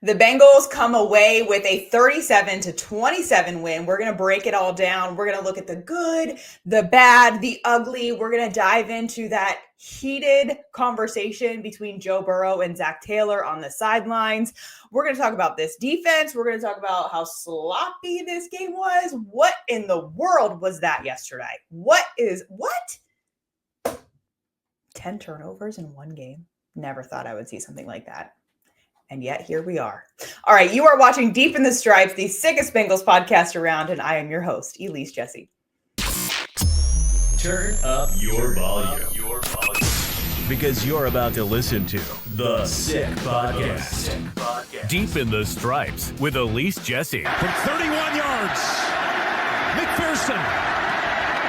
The Bengals come away with a 37-27 win. We're going to break it all down. We're going to look at the good, the bad, the ugly. We're going to dive into that heated conversation between Joe Burrow and Zac Taylor on the sidelines. We're going to talk about this defense. We're going to talk about how sloppy this game was. What in the world was that yesterday? What? 10 turnovers in one game? Never thought I would see something like that. And yet here we are. All right, you are watching Deep in the Stripes, the sickest Bengals podcast around, and I am your host, Elise Jesse. Turn up your volume. Because you're about to listen to The Sick Podcast. Deep in the Stripes with Elise Jesse. From 31 yards, McPherson.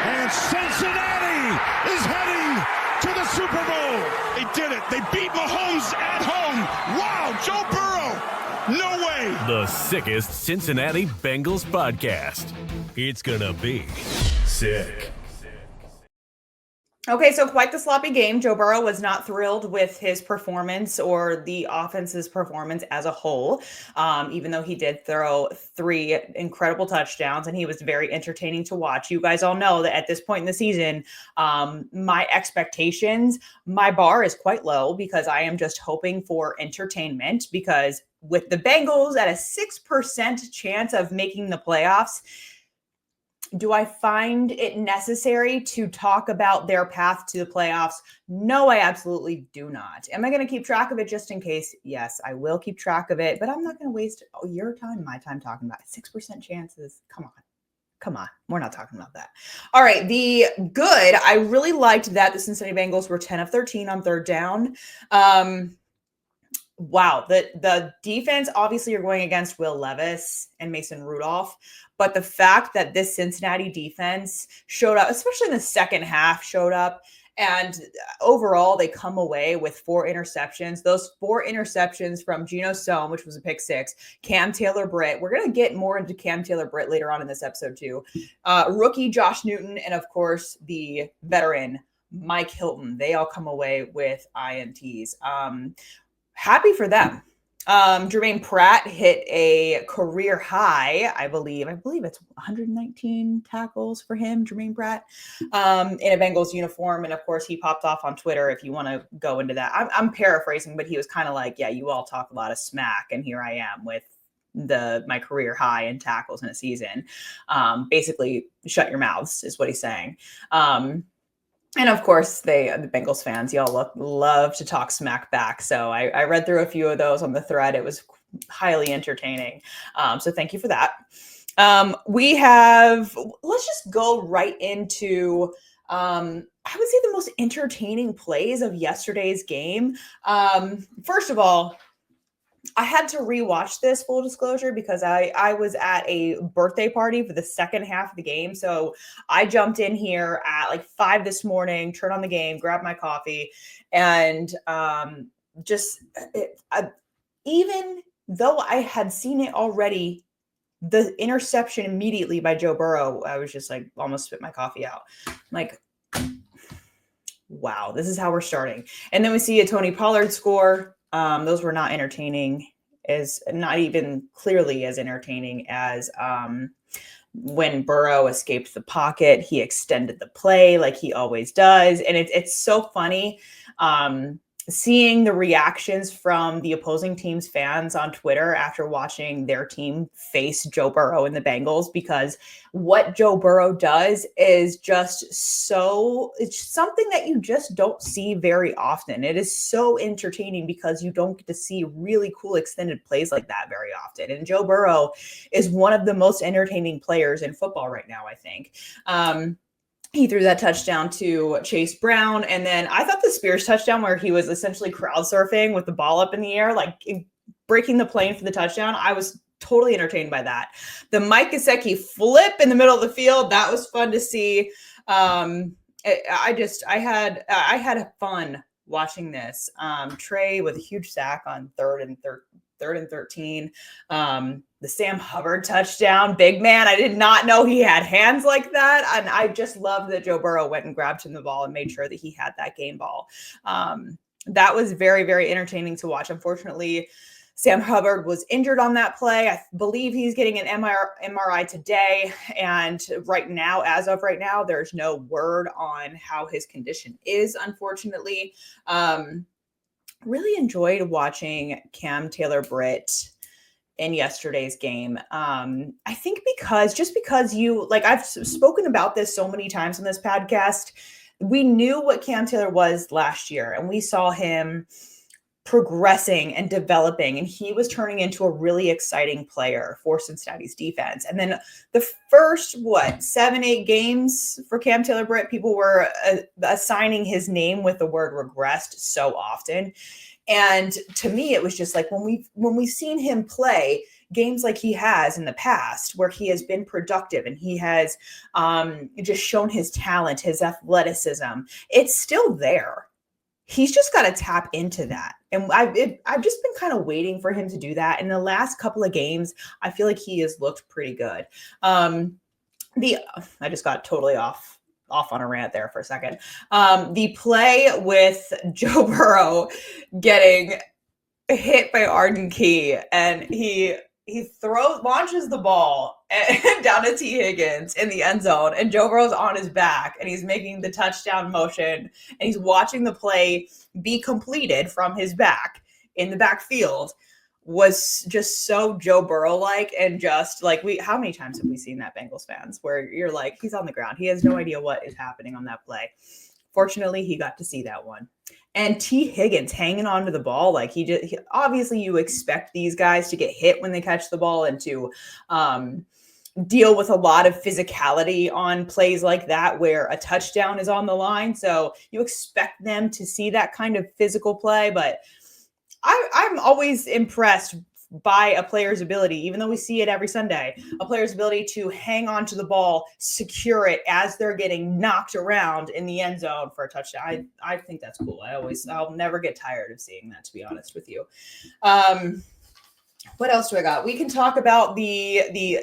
And Cincinnati is heading to the Super Bowl. They did it. They beat Mahomes at home. Wow, Joe Burrow. No way. The sickest Cincinnati Bengals podcast. It's gonna be sick. Okay, so quite the sloppy game. Joe Burrow was not thrilled with his performance or the offense's performance as a whole, even though he did throw 3 incredible touchdowns and he was very entertaining to watch. You guys all know that at this point in the season, my expectations, my bar is quite low because I am just hoping for entertainment, because with the Bengals at a 6% chance of making the playoffs, do I find it necessary to talk about their path to the playoffs? No, I absolutely do not. Am I going to keep track of it just in case? Yes, I will keep track of it, but I'm not going to waste your time, my time talking about it. 6% chances. Come on. We're not talking about that. All right. The good, I really liked that the Cincinnati Bengals were 10 of 13 on third down. Wow. The defense, obviously you're going against Will Levis and Mason Rudolph, but the fact that this Cincinnati defense showed up, especially in the second half, and overall they come away with 4 interceptions. Those 4 interceptions from Geno Sohn, which was a pick 6, Cam Taylor-Britt. We're going to get more into Cam Taylor-Britt later on in this episode too. Rookie Josh Newton, and of course the veteran Mike Hilton. They all come away with INTs. Happy for them. Jermaine Pratt hit a career high, I believe it's 119 tackles for him, Jermaine Pratt, in a Bengals uniform. And of course he popped off on Twitter if you want to go into that. I'm paraphrasing, but he was kind of like, yeah, you all talk a lot of smack and here I am with my career high in tackles in a season. Basically shut your mouths is what he's saying. And of course, the Bengals fans, y'all love to talk smack back. So I read through a few of those on the thread. It was highly entertaining. So thank you for that. Let's just go right into, I would say, the most entertaining plays of yesterday's game. First of all, I had to rewatch this, full disclosure, because I was at a birthday party for the second half of the game. So I jumped in here at like 5 this morning, turned on the game, grabbed my coffee, and even though I had seen it already, the interception immediately by Joe Burrow, I was just like almost spit my coffee out. I'm like, wow, this is how we're starting. And then we see a Tony Pollard score. Those were not entertaining, not even clearly as entertaining as when Burrow escaped the pocket. He extended the play like he always does. And it's so funny seeing the reactions from the opposing team's fans on Twitter after watching their team face Joe Burrow and the Bengals, because what Joe Burrow does is just it's something that you just don't see very often. It is so entertaining because you don't get to see really cool extended plays like that very often. And Joe Burrow is one of the most entertaining players in football right now, I think. He threw that touchdown to Chase Brown. And then I thought the Spears touchdown, where he was essentially crowd surfing with the ball up in the air, like breaking the plane for the touchdown, I was totally entertained by that. The Mike Gesicki flip in the middle of the field, that was fun to see. I had fun watching this. Trey with a huge sack on third and 13. The Sam Hubbard touchdown, big man. I did not know he had hands like that. And I just loved that Joe Burrow went and grabbed him the ball and made sure that he had that game ball. That was very, very entertaining to watch. Unfortunately, Sam Hubbard was injured on that play. I believe he's getting an MRI today. And as of right now, there's no word on how his condition is, unfortunately. Really enjoyed watching Cam Taylor-Britt in yesterday's game. I think because you, like, I've spoken about this so many times on this podcast, we knew what Cam Taylor was last year, and we saw him progressing and developing, and he was turning into a really exciting player for Cincinnati's defense. And then the first 7-8 games for Cam Taylor-Britt, people were assigning his name with the word regressed so often. And to me, it was just like when we've seen him play games like he has in the past, where he has been productive and he has just shown his talent, his athleticism, it's still there. He's just got to tap into that. And I've just been kind of waiting for him to do that. In the last couple of games, I feel like he has looked pretty good. I just got totally off on a rant there for a second. The play with Joe Burrow getting hit by Arden Key, and he launches the ball down to Tee Higgins in the end zone, and Joe Burrow's on his back, and he's making the touchdown motion, and he's watching the play be completed from his back in the backfield, was just so Joe Burrow-like. And just like, how many times have we seen that, Bengals fans, where you're like, he's on the ground, he has no idea what is happening on that play. Fortunately, he got to see that one. And Tee Higgins hanging on to the ball, like obviously you expect these guys to get hit when they catch the ball and to deal with a lot of physicality on plays like that where a touchdown is on the line. So you expect them to see that kind of physical play. But I'm always impressed by a player's ability, even though we see it every Sunday, a player's ability to hang on to the ball, secure it as they're getting knocked around in the end zone for a touchdown. I think that's cool. I'll never get tired of seeing that, to be honest with you. What else do I got? We can talk about the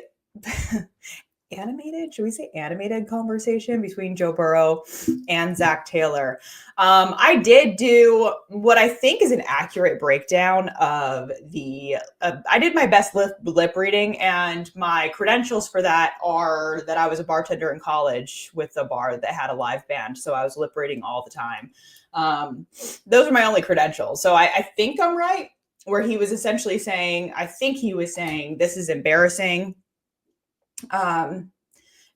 animated conversation between Joe Burrow and Zac Taylor. I did do what I think is an accurate breakdown of I did my best lip reading, and my credentials for that are that I was a bartender in college with a bar that had a live band. So I was lip reading all the time. Those are my only credentials. So I think I'm right, where he was essentially saying, this is embarrassing.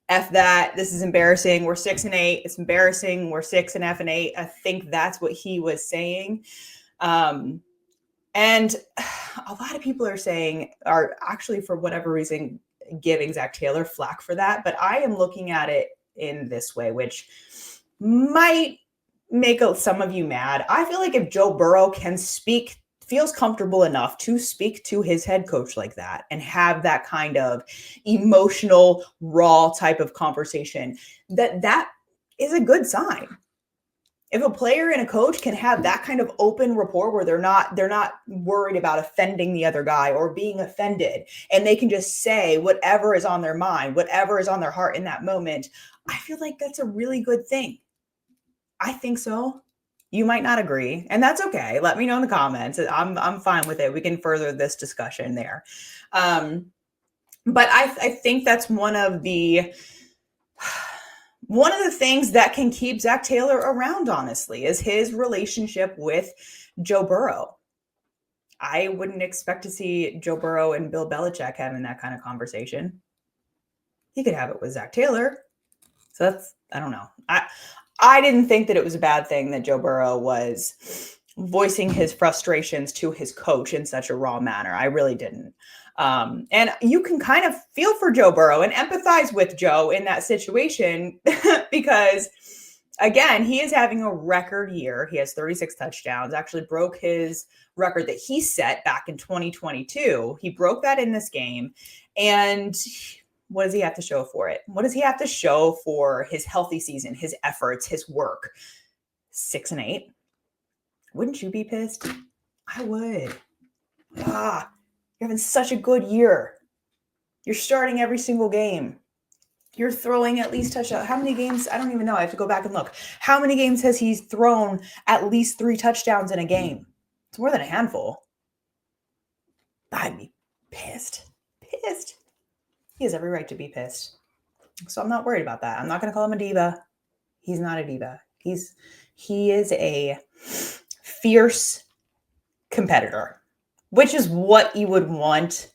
F that, this is embarrassing. We're 6-8. It's embarrassing. We're 6 and F-8. I think that's what he was saying. And a lot of people are actually, for whatever reason, giving Zac Taylor flack for that. But I am looking at it in this way, which might make some of you mad. I feel like if Joe Burrow feels comfortable enough to speak to his head coach like that and have that kind of emotional, raw type of conversation, that is a good sign. If a player and a coach can have that kind of open rapport where they're not worried about offending the other guy or being offended, and they can just say whatever is on their mind, whatever is on their heart in that moment, I feel like that's a really good thing. I think so. You might not agree, and that's okay. Let me know in the comments. I'm fine with it. We can further this discussion there. But I think that's one of the things that can keep Zac Taylor around, honestly, is his relationship with Joe Burrow. I wouldn't expect to see Joe Burrow and Bill Belichick having that kind of conversation. He could have it with Zac Taylor. So I don't know. I didn't think that it was a bad thing that Joe Burrow was voicing his frustrations to his coach in such a raw manner. I really didn't. And you can kind of feel for Joe Burrow and empathize with Joe in that situation because, again, he is having a record year. He has 36 touchdowns, actually broke his record that he set back in 2022. He broke that in this game. And what does he have to show for it? What does he have to show for his healthy season, his efforts, his work? 6-8. Wouldn't you be pissed? I would. You're having such a good year. You're starting every single game. You're throwing at least touchdowns. How many games? I don't even know. I have to go back and look. How many games has he thrown at least 3 touchdowns in a game? It's more than a handful. I'd be pissed. He has every right to be pissed. So I'm not worried about that. I'm not going to call him a diva. He's not a diva. He is a fierce competitor, which is what you would want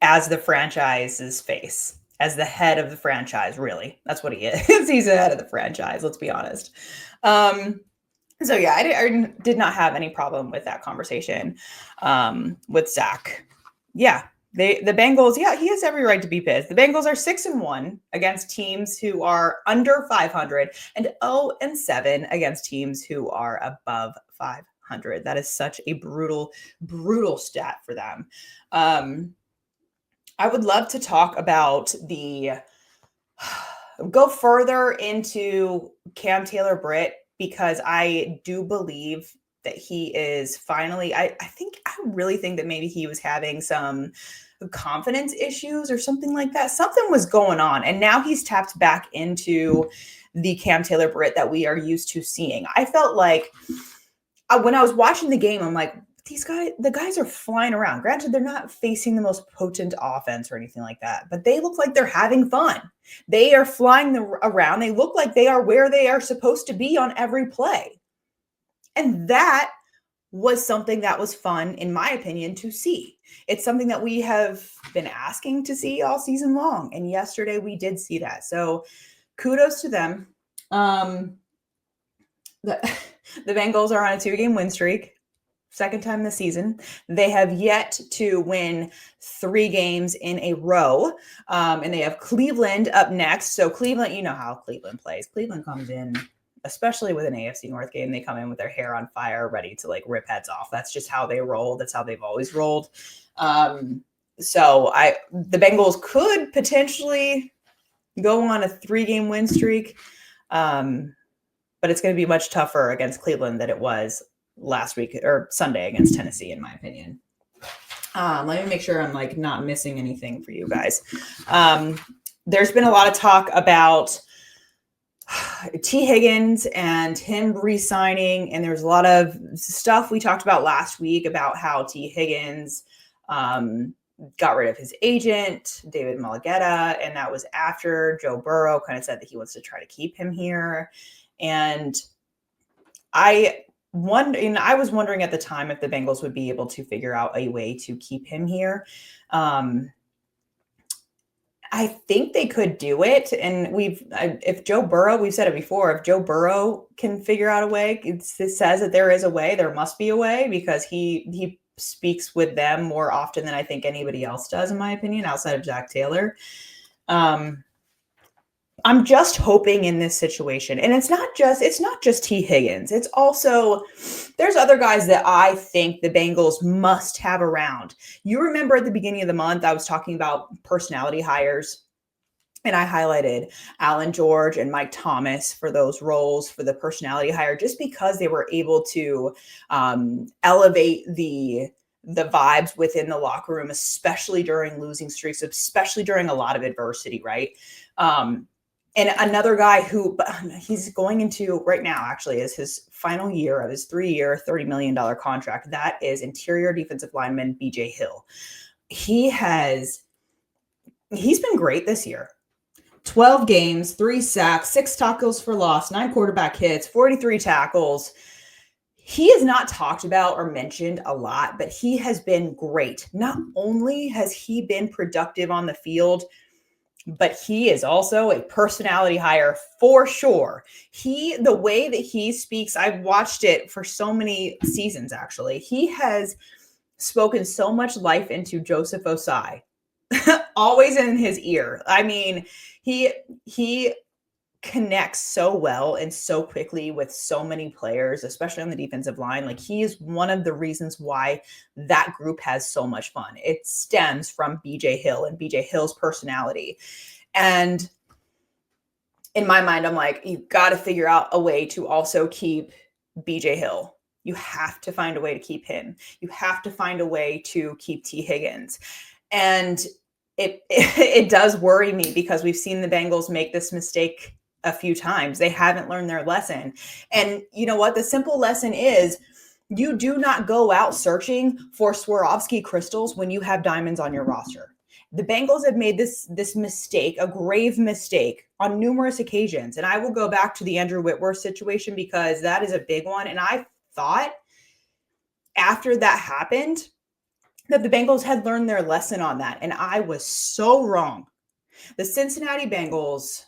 as the franchise's face, as the head of the franchise, really. That's what he is. He's the head of the franchise, let's be honest. So yeah, I did not have any problem with that conversation with Zach. Yeah, the Bengals, yeah, he has every right to be pissed. The Bengals are 6-1 against teams who are under 500 and 0-7 against teams who are above 500. That is such a brutal stat for them. I would love to talk about go further into Cam Taylor-Britt, because I do believe that he is finally, I really think that maybe he was having some confidence issues or something like that. Something was going on, and now he's tapped back into the Cam Taylor-Britt that we are used to seeing. I felt like when I was watching the game, I'm like, the guys are flying around. Granted, they're not facing the most potent offense or anything like that, but they look like they're having fun. They are flying around. They look like they are where they are supposed to be on every play. And that was something that was fun, in my opinion, to see. It's something that we have been asking to see all season long. And yesterday we did see that. So kudos to them. The Bengals are on a 2-game win streak. Second time this season. They have yet to win 3 games in a row. And they have Cleveland up next. So Cleveland, you know how Cleveland plays. Cleveland comes in, especially with an AFC North game, they come in with their hair on fire, ready to like rip heads off. That's just how they roll. That's how they've always rolled. So the Bengals could potentially go on a 3-game win streak. But it's going to be much tougher against Cleveland than it was last week or Sunday against Tennessee, in my opinion. Let me make sure I'm like not missing anything for you guys. There's been a lot of talk about Tee Higgins and him re-signing, and there's a lot of stuff we talked about last week about how Tee Higgins got rid of his agent, David Malagueta, and that was after Joe Burrow kind of said that he wants to try to keep him here. And I was wondering at the time if the Bengals would be able to figure out a way to keep him here. I think they could do it. And if Joe Burrow, we've said it before, if Joe Burrow can figure out a way, it says that there is a way, there must be a way, because he speaks with them more often than I think anybody else does, in my opinion, outside of Zac Taylor. I'm just hoping in this situation, and it's not just Tee Higgins. It's also, there's other guys that I think the Bengals must have around. You remember at the beginning of the month, I was talking about personality hires, and I highlighted Alan George and Mike Thomas for those roles for the personality hire, just because they were able to elevate the vibes within the locker room, especially during losing streaks, especially during a lot of adversity, right? And another guy who he's going into right now actually is his final year of his 3-year, $30 million contract. That is interior defensive lineman BJ Hill. He's been great this year. 12 games, 3 sacks, 6 tackles for loss, 9 quarterback hits, 43 tackles. He is not talked about or mentioned a lot, but he has been great. Not only has he been productive on the field, but he is also a personality hire for sure. The way that he speaks, I've watched it for so many seasons, actually. He has spoken so much life into Joseph Osai, always in his ear. I mean, he connects so well and so quickly with so many players, especially on the defensive line. Like, he is one of the reasons why that group has so much fun. It stems from BJ Hill and BJ Hill's personality. And in my mind, I'm like, you've got to figure out a way to also keep BJ Hill. You have to find a way to keep him. You have to find a way to keep Tee Higgins. And it does worry me, because we've seen the Bengals make this mistake a few times. They haven't learned their lesson. And you know what? The simple lesson is, You do not go out searching for Swarovski crystals when you have diamonds on your roster. The Bengals have made this mistake, a grave mistake, on numerous occasions. And I will go back to the Andrew Whitworth situation because that is a big one. And I thought after that happened that the Bengals had learned their lesson on that. And I was so wrong. The Cincinnati Bengals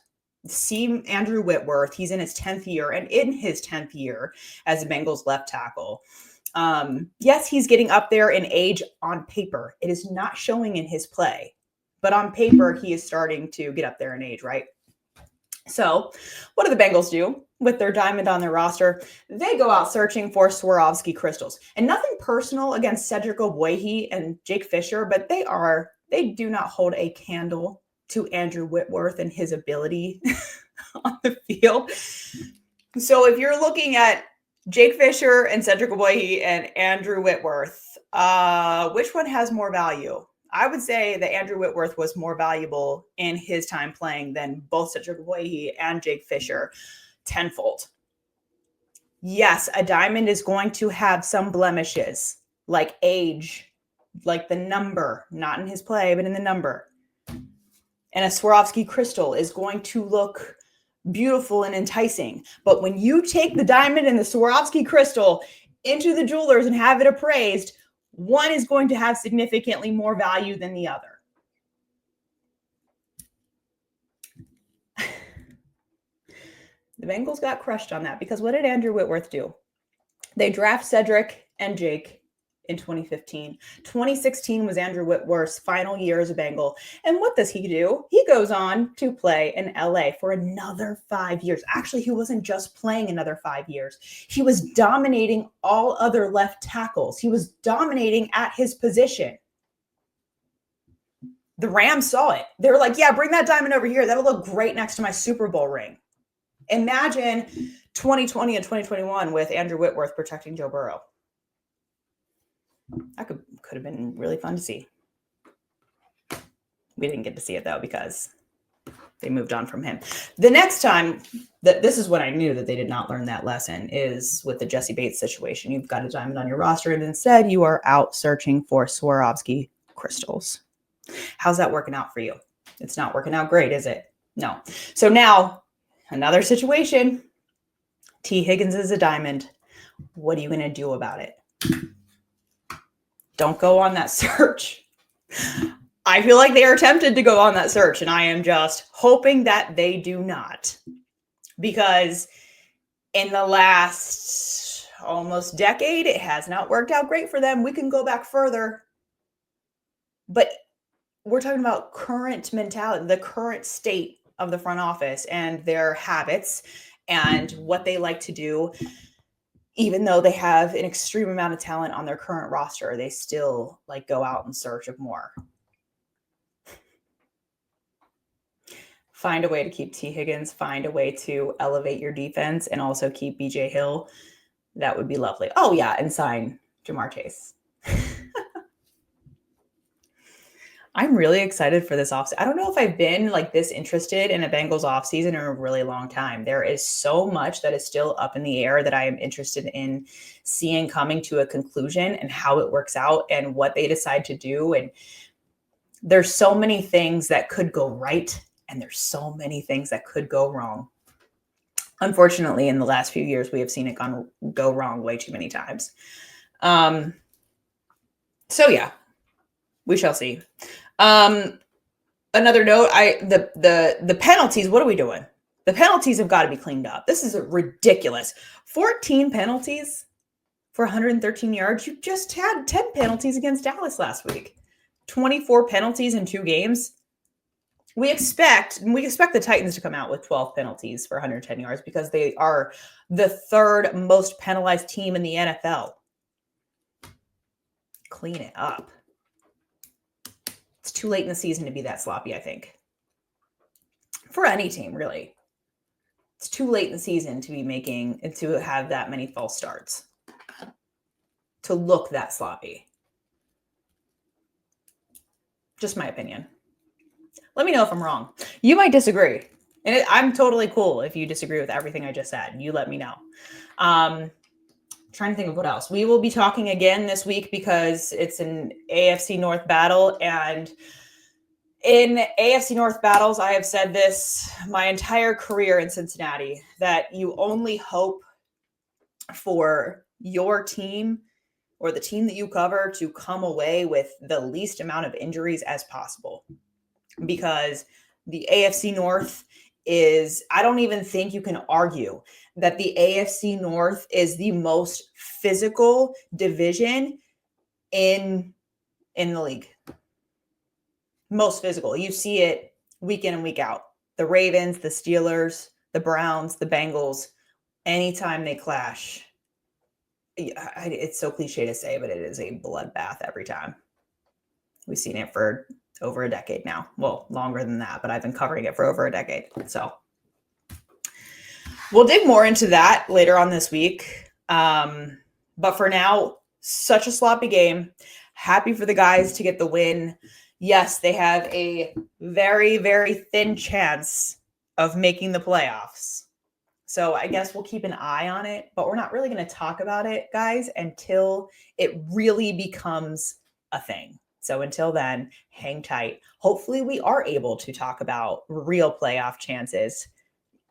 see Andrew Whitworth. He's in his 10th year, and in his 10th year as a Bengals left tackle. Yes, he's getting up there in age on paper. It is not showing in his play, but on paper, he is starting to get up there in age, right? So what do the Bengals do with their diamond on their roster? They go out searching for Swarovski crystals. And nothing personal against Cedric Ogbuehi and Jake Fisher, but they do not hold a candle to Andrew Whitworth and his ability on the field. So if you're looking at Jake Fisher and Cedric Ogbuehi and Andrew Whitworth, which one has more value? I would say that Andrew Whitworth was more valuable in his time playing than both Cedric Ogbuehi and Jake Fisher tenfold. Yes, a diamond is going to have some blemishes, like age, like the number, not in his play, but in the number. And a Swarovski crystal is going to look beautiful and enticing. But when you take the diamond and the Swarovski crystal into the jewelers and have it appraised, one is going to have significantly more value than the other. The Bengals got crushed on that because what did Andrew Whitworth do? They draft Cedric and Jake in 2015. 2016 was Andrew Whitworth's final year as a Bengal. And what does he do? He goes on to play in LA for another 5 years. Actually, he wasn't just playing another 5 years. He was dominating all other left tackles. He was dominating at his position. The Rams saw it. They were like, yeah, bring that diamond over here. That'll look great next to my Super Bowl ring. Imagine 2020 and 2021 with Andrew Whitworth protecting Joe Burrow. That could have been really fun to see. We didn't get to see it, though, because they moved on from him. The next time, this is when I knew that they did not learn that lesson, is with the Jesse Bates situation. You've got a diamond on your roster, and instead you are out searching for Swarovski crystals. How's that working out for you? It's not working out great, is it? No. So now, another situation. Tee Higgins is a diamond. What are you going to do about it? Don't go on that search. I feel like they are tempted to go on that search, and I am just hoping that they do not. Because in the last almost decade, it has not worked out great for them. We can go back further. But we're talking about current mentality, the current state of the front office and their habits and what they like to do. Even though they have an extreme amount of talent on their current roster, they still go out in search of more. Find a way to keep Tee Higgins, find a way to elevate your defense and also keep BJ Hill. That would be lovely. Oh yeah, and sign Jamar Chase. I'm really excited for this offseason. I don't know if I've been this interested in a Bengals offseason in a really long time. There is so much that is still up in the air that I am interested in seeing coming to a conclusion and how it works out and what they decide to do. And there's so many things that could go right and there's so many things that could go wrong. Unfortunately, in the last few years, we have seen it go wrong way too many times. So yeah, we shall see. Another note, the penalties, what are we doing? The penalties have got to be cleaned up. This is ridiculous. 14 penalties for 113 yards. You just had 10 penalties against Dallas last week. 24 penalties in 2 games. We expect the Titans to come out with 12 penalties for 110 yards because they are the 3rd most penalized team in the NFL. Clean it up. It's too late in the season to be that sloppy, I think. For any team, really. It's too late in the season to have that many false starts. To look that sloppy. Just my opinion. Let me know if I'm wrong. You might disagree. And I'm totally cool if you disagree with everything I just said. You let me know. trying to think of what else. We will be talking again this week because it's an AFC North battle. And in AFC North battles, I have said this my entire career in Cincinnati, that you only hope for your team or the team that you cover to come away with the least amount of injuries as possible. Because the AFC North is, I don't even think you can argue that the AFC North is the most physical division in the league. Most physical. You see it week in and week out. The Ravens, the Steelers, the Browns, the Bengals, anytime they clash, it's so cliche to say, but it is a bloodbath every time. We've seen it for over a decade now. Well, longer than that, but I've been covering it for over a decade. So we'll dig more into that later on this week. But for now, such a sloppy game. Happy for the guys to get the win. Yes, they have a very, very thin chance of making the playoffs. So I guess we'll keep an eye on it, but we're not really going to talk about it, guys, until it really becomes a thing. So until then, hang tight. Hopefully we are able to talk about real playoff chances,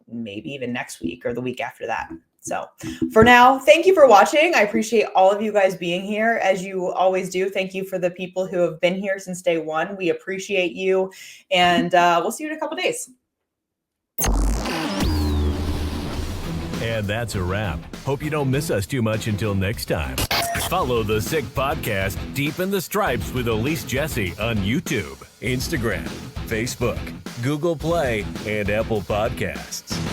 maybe even next week or the week after that. So for now, thank you for watching. I appreciate all of you guys being here, as you always do. Thank you for the people who have been here since day one. We appreciate you, and we'll see you in a couple days. And that's a wrap. Hope you don't miss us too much until next time. Follow the Sick Podcast Deep in the Stripes with Elise Jesse on YouTube, Instagram, Facebook, Google Play, and Apple Podcasts.